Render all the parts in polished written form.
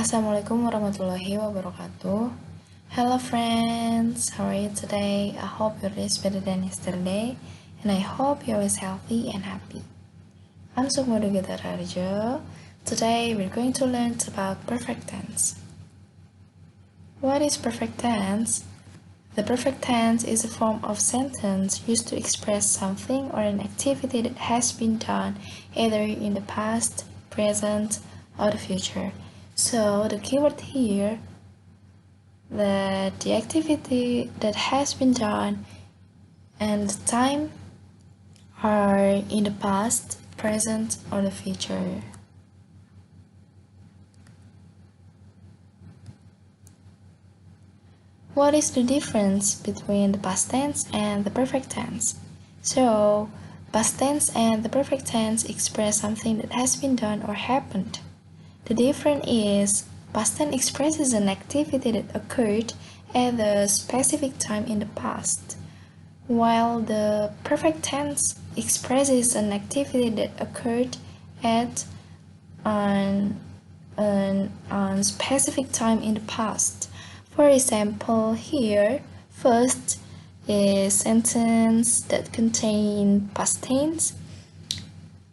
Assalamualaikum warahmatullahi wabarakatuh. Hello friends, how are you today? I hope your day is better than yesterday, and I hope you're always healthy and happy. I'm Sukmodo Gitararjo. Today we're going to learn about perfect tense. What is perfect tense? The perfect tense is a form of sentence used to express something or an activity that has been done either in the past, present, or the future. So the keyword here, that the activity that has been done and the time are in the past, present, or the future. What is the difference between the past tense and the perfect tense? So, past tense and the perfect tense express something that has been done or happened. The difference is, past tense expresses an activity that occurred at a specific time in the past, while the perfect tense expresses an activity that occurred at an specific time in the past. For example, here, first is sentence that contain past tense.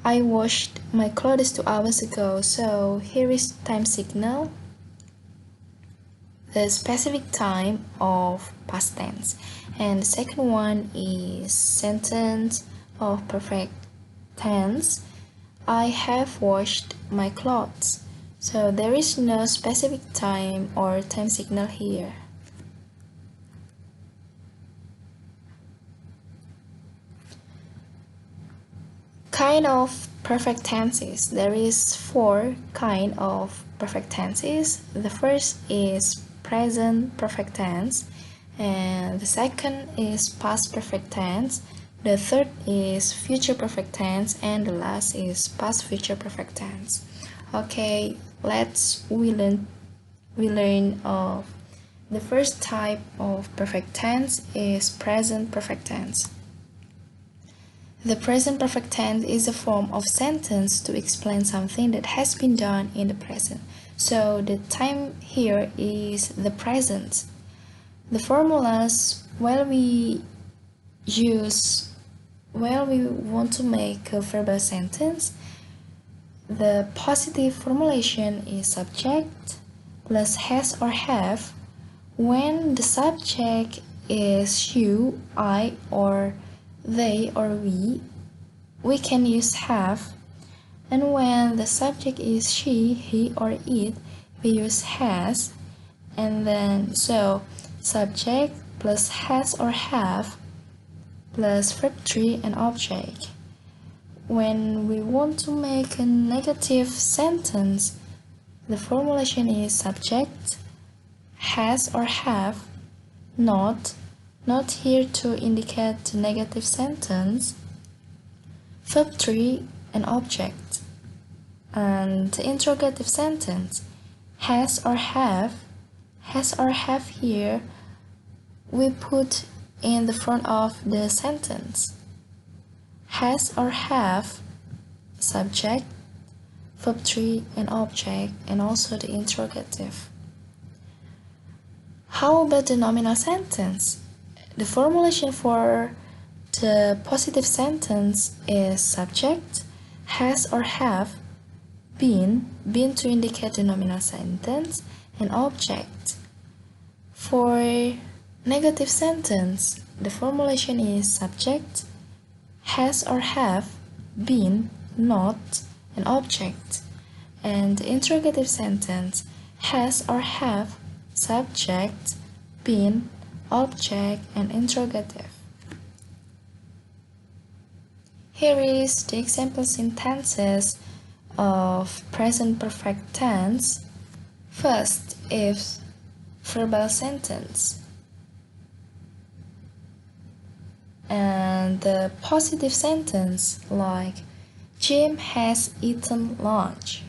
I washed my clothes 2 hours ago, so here is time signal, the specific time of past tense. And the second one is sentence of perfect tense. I have washed my clothes. So there is no specific time or time signal here. Kind of perfect tenses. There is 4 kind of perfect tenses. The first is present perfect tense, and the second is past perfect tense. The third is future perfect tense, and the last is past future perfect tense. Okay, we learn of the first type of perfect tense is present perfect tense. The present perfect tense is a form of sentence to explain something that has been done in the present. So the time here is the present. The formulas while we want to make a verbal sentence, the positive formulation is subject plus has or have. When the subject is you, I, or they or we can use have. And when the subject is she, he, or it, we use has. And then so subject plus has or have plus verb 3 and object. When we want to make a negative sentence, the formulation is subject, has or have, not here to indicate the negative sentence, verb 3 and object. And the interrogative sentence, has or have here we put in the front of the sentence. Has or have, subject, verb 3 and object, and also the interrogative. How about the nominal sentence? The formulation for the positive sentence is subject, has or have, been to indicate the nominal sentence, and object. For negative sentence, the formulation is subject, has or have, been, not, an object. And the interrogative sentence, has or have, subject, been, object, and interrogative. Here is the example sentences of present perfect tense. First is verbal sentence. And the positive sentence, like Jim has eaten lunch.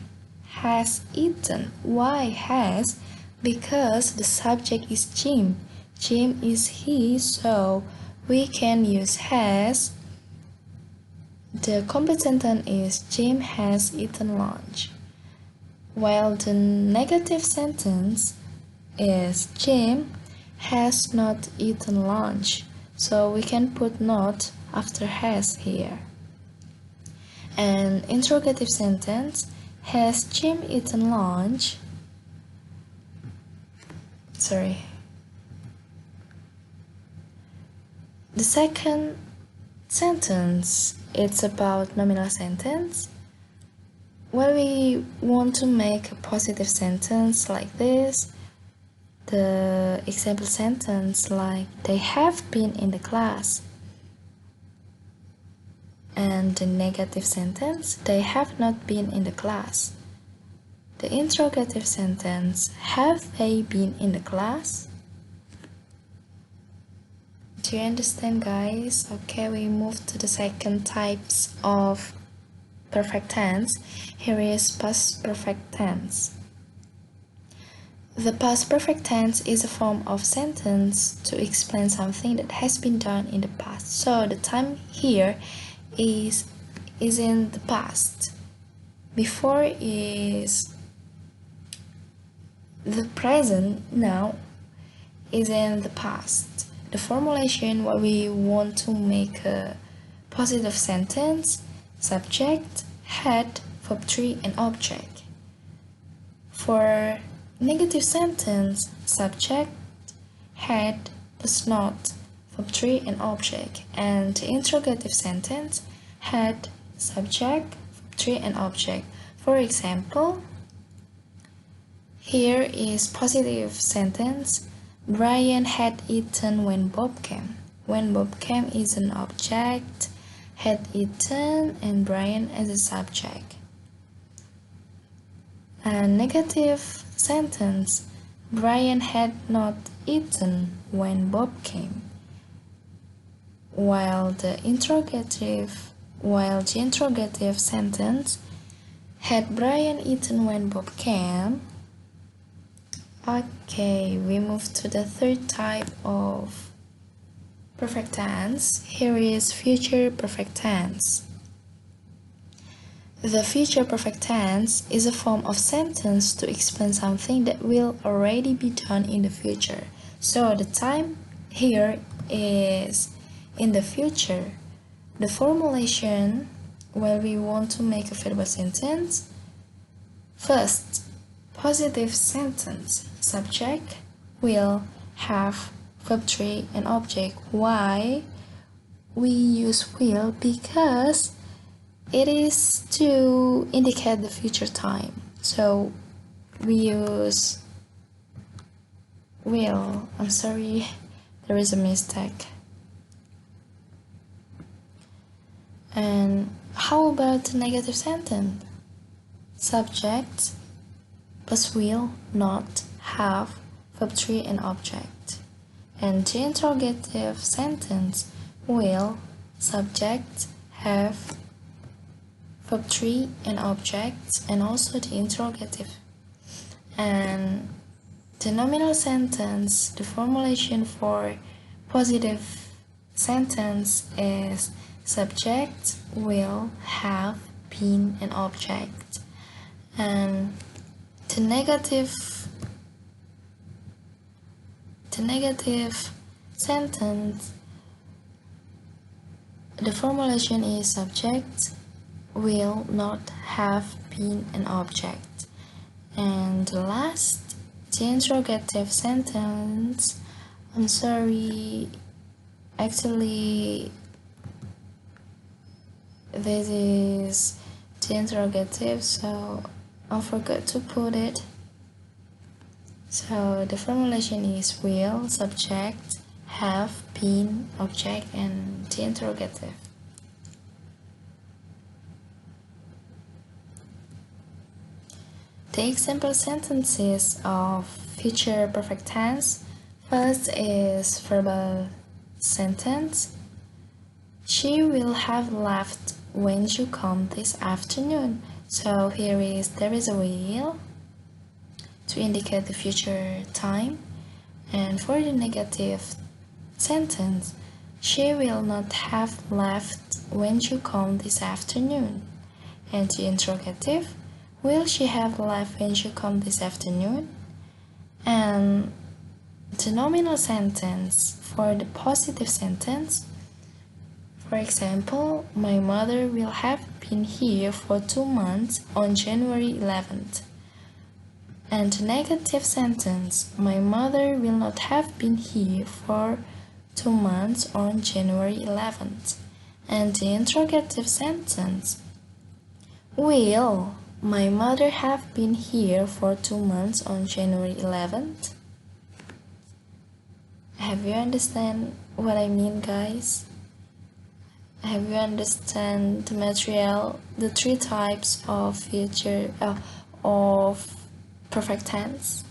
Has eaten. Why has? Because the subject is Jim. Jim is he, so we can use has. The complete sentence is Jim has eaten lunch. while the negative sentence is Jim has not eaten lunch, so we can put not after has here. And interrogative sentence, has Jim eaten lunch? The second sentence, it's about nominal sentence. When we want to make a positive sentence like this, the example sentence like they have been in the class, and the negative sentence, they have not been in the class. The interrogative sentence, have they been in the class? Do you understand, guys? Okay, we move to the second types of perfect tense. Here is past perfect tense. The past perfect tense is a form of sentence to explain something that has been done in the past. So the time here is in the past. Before is the present, now is in the past. The formulation where we want to make a positive sentence, subject, had, verb 3 and object. For negative sentence, subject, had, does not, verb 3 and object. And the interrogative sentence, had, subject, verb 3 and object. For example, here is positive sentence, Brian had eaten when Bob came. When Bob came is an object, had eaten, and Brian as a subject. A negative sentence, Brian had not eaten when Bob came. While the interrogative sentence, had Brian eaten when Bob came. Okay, we move to the third type of perfect tense. Here is future perfect tense. The future perfect tense is a form of sentence to explain something that will already be done in the future. So the time here is in the future. The formulation where we want to make a verbal sentence. First, positive sentence, subject, will, have, verb 3 and object. Why we use will? Because it is to indicate the future time. So we use will. I'm sorry, there is a mistake. And how about the negative sentence? Subject plus will, not, have, verb 3 and object. And the interrogative sentence, will, subject, have, verb 3 and object, and also the interrogative. And the nominal sentence, the formulation for positive sentence is subject, will, have, been, and object. And the negative sentence, the formulation is subject, will, not, have, been, and object. And the last, the interrogative sentence, I'm sorry, actually this is the interrogative, so I forgot to put it. So the formulation is will, subject, have, been, object, and the interrogative. The example sentences of future perfect tense. First is verbal sentence. She will have left when you come this afternoon. So here is there is a will to indicate the future time. And for the negative sentence, she will not have left when you come this afternoon. And the interrogative, Will she have left when she come this afternoon? And the nominal sentence for the positive sentence, for example, my mother will have been here for 2 months on January 11th. And the negative sentence, my mother will not have been here for 2 months on January 11th. And the interrogative sentence, will my mother have been here for 2 months on January 11th? Have you understand what I mean, guys? Have you understand the material, the 3 types of of perfect tense?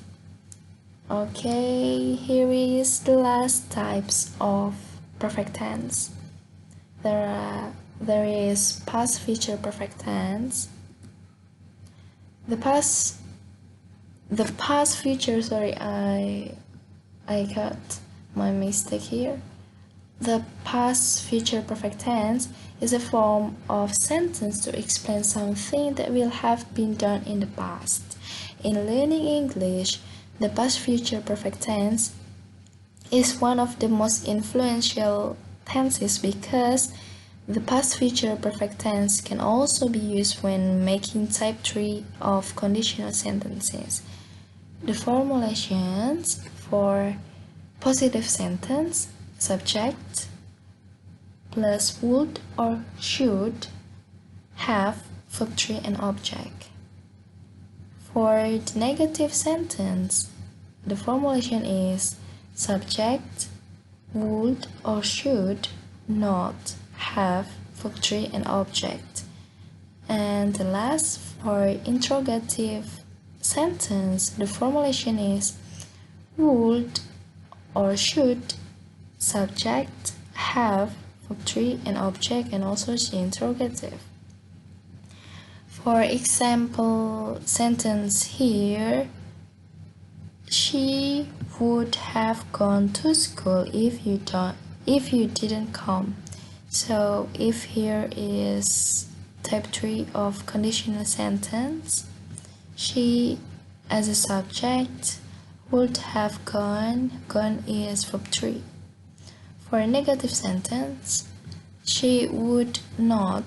Okay, here is the last types of perfect tense. There is past future perfect tense. The past future, sorry, I got my mistake here. The past future perfect tense is a form of sentence to explain something that will have been done in the past. In learning English, the past future perfect tense is one of the most influential tenses because the past future perfect tense can also be used when making type 3 of conditional sentences. The formulations for positive sentence, subject plus would or should, have, verb 3 and object. For the negative sentence, the formulation is subject, would or should, not, have, verb 3 and object. And the last, for interrogative sentence, the formulation is would or should, subject, have, verb 3 and object, and also the interrogative. For example sentence here, she would have gone to school if you didn't come. So if here is type 3 of conditional sentence, she as a subject would have gone is verb 3. For a negative sentence, she would not,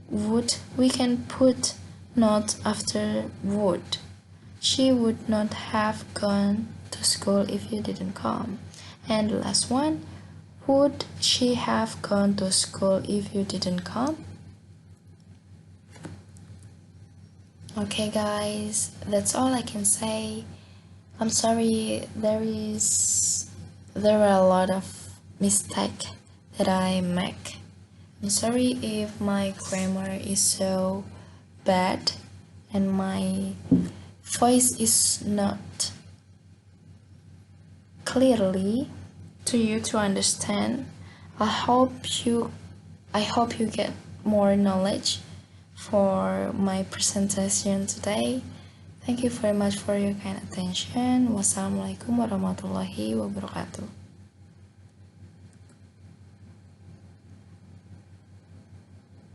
we can put not after would. She would not have gone to school if you didn't come. And the last one, would she have gone to school if you didn't come? Okay guys, that's all I can say. I'm sorry, there are a lot of mistakes that I make. I'm sorry if my grammar is so bad and my voice is not clearly to you to understand. I hope you get more knowledge for my presentation today. Thank you very much for your kind attention. Wassalamualaikum warahmatullahi wabarakatuh.